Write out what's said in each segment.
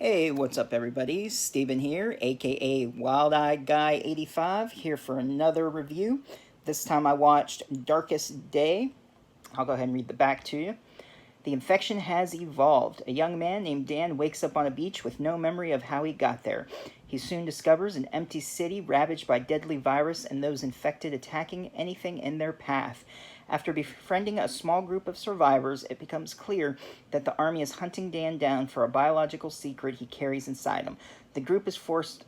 Hey, what's up, everybody? Steven here, aka Wild Eyed Guy 85, here for another review. This time I watched Darkest Day. I'll go ahead and read the back to you. The infection has evolved. A young man named Dan wakes up on a beach with no memory of how he got there. He soon discovers an empty city ravaged by deadly virus and those infected attacking anything in their path. After befriending a small group of survivors, it becomes clear that the army is hunting Dan down for a biological secret he carries inside him. The group is forced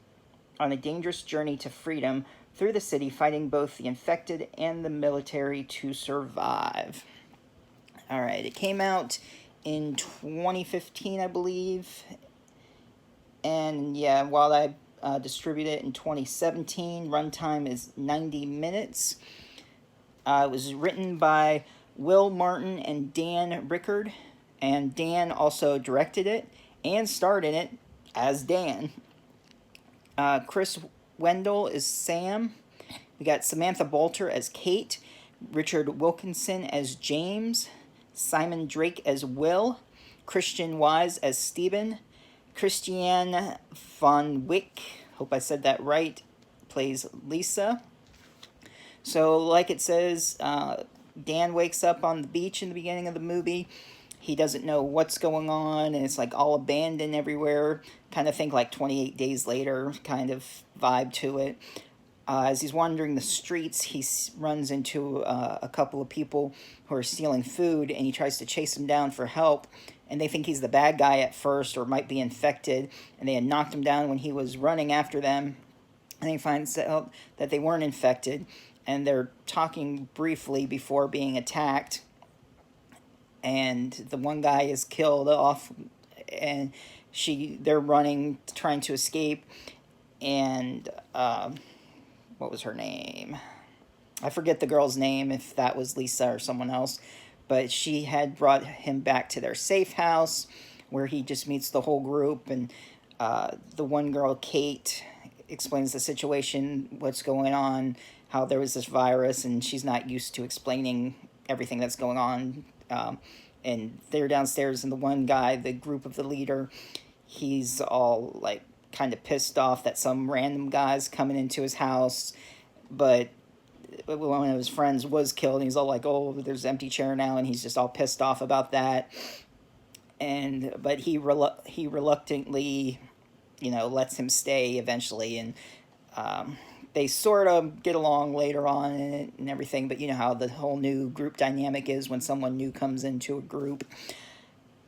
on a dangerous journey to freedom through the city, fighting both the infected and the military to survive. Alright, it came out in 2015, I believe. And yeah, while I distributed it in 2017, runtime is 90 minutes. It was written by Will Martin and Dan Rickard, and Dan also directed it and starred in it as Dan. Chris Wendell is Sam. We got Samantha Bolter as Kate, Richard Wilkinson as James, Simon Drake as Will, Christian Wise as Stephen, Christiane von Wick, hope I said that right, plays Lisa. So, like it says, Dan wakes up on the beach in the beginning of the movie. He doesn't know what's going on, and it's like all abandoned everywhere. Kind of think like 28 Days Later kind of vibe to it. As he's wandering the streets, he runs into a couple of people who are stealing food, and he tries to chase them down for help. And they think he's the bad guy at first, or might be infected, and they had knocked him down when he was running after them. And he finds out that they weren't infected, and they're talking briefly before being attacked. And the one guy is killed off, and they're running, trying to escape. And what was her name? I forget the girl's name, if that was Lisa or someone else. But she had brought him back to their safe house, where he just meets the whole group. And the one girl, Kate, explains the situation, what's going on, how there was this virus, and she's not used to explaining everything that's going on. And they're downstairs, and the one guy, the group of the leader, he's all like kind of pissed off that some random guy's coming into his house, but one of his friends was killed, and he's all like, oh, there's an empty chair now, and he's just all pissed off about that. But he reluctantly, lets him stay eventually, and they sort of get along later on and everything, but you know how the whole new group dynamic is when someone new comes into a group.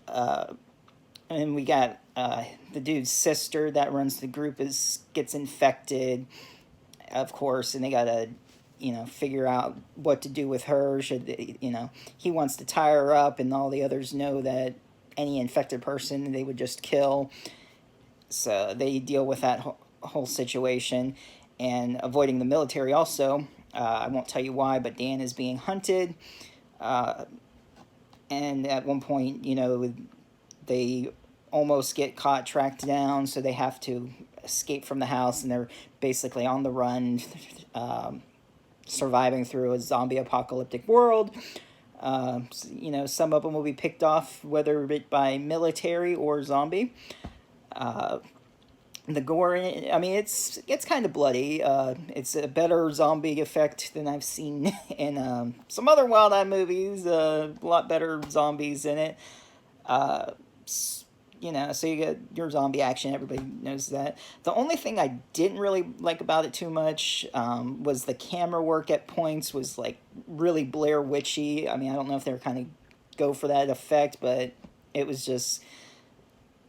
And we got the dude's sister that runs the group gets infected, of course, and they gotta, figure out what to do with her. Should they, he wants to tie her up, and all the others know that any infected person they would just kill. So they deal with that whole situation. And avoiding the military also. I won't tell you why, but Dan is being hunted. And at one point, they almost get caught, tracked down, so they have to escape from the house, and they're basically on the run, surviving through a zombie apocalyptic world. Some of them will be picked off, whether by military or zombie. The gore, I mean, it's kind of bloody. It's a better zombie effect than I've seen in some other Wild Eye movies. A lot better zombies in it. So you get your zombie action. Everybody knows that. The only thing I didn't really like about it too much was the camera work at points was like really Blair Witchy. I mean, I don't know if they're kind of go for that effect, but it was just...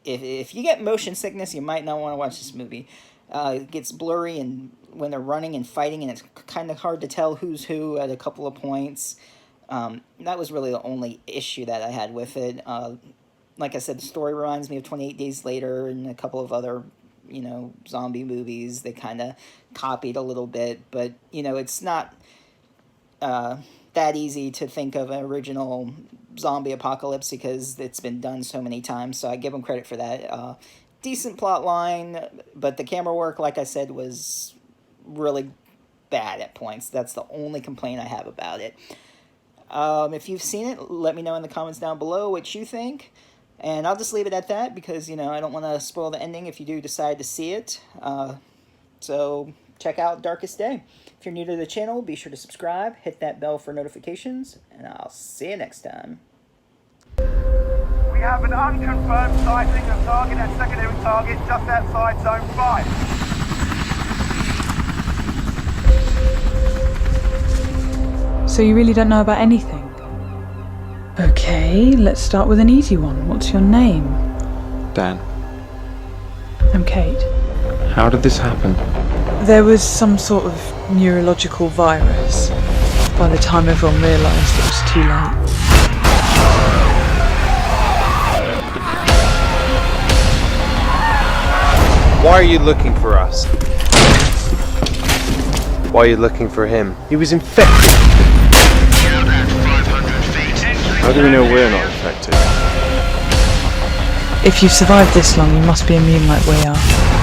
If you get motion sickness, you might not want to watch this movie. It gets blurry and when they're running and fighting, and it's kind of hard to tell who's who at a couple of points. That was really the only issue that I had with it. Like I said, the story reminds me of 28 Days Later and a couple of other, zombie movies. They kind of copied a little bit, but, it's not that easy to think of an original zombie apocalypse because it's been done so many times, so I give them credit for that. Decent plot line, but the camera work, like I said, was really bad at points. That's the only complaint I have about it. If you've seen it, let me know in the comments down below what you think. And I'll just leave it at that because, you know, I don't want to spoil the ending if you do decide to see it. So check out Darkest Day. If you're new to the channel, be sure to subscribe, hit that bell for notifications, and I'll see you next time. We have an unconfirmed sighting of target and secondary target just outside Zone 5. So you really don't know about anything? Okay, let's start with an easy one. What's your name? Dan, I'm Kate. how did this happen? There was some sort of neurological virus. By the time everyone realised, it was too late. Why are you looking for us? Why are you looking for him? He was infected. How do we know we're not infected? If you've survived this long, you must be immune like we are.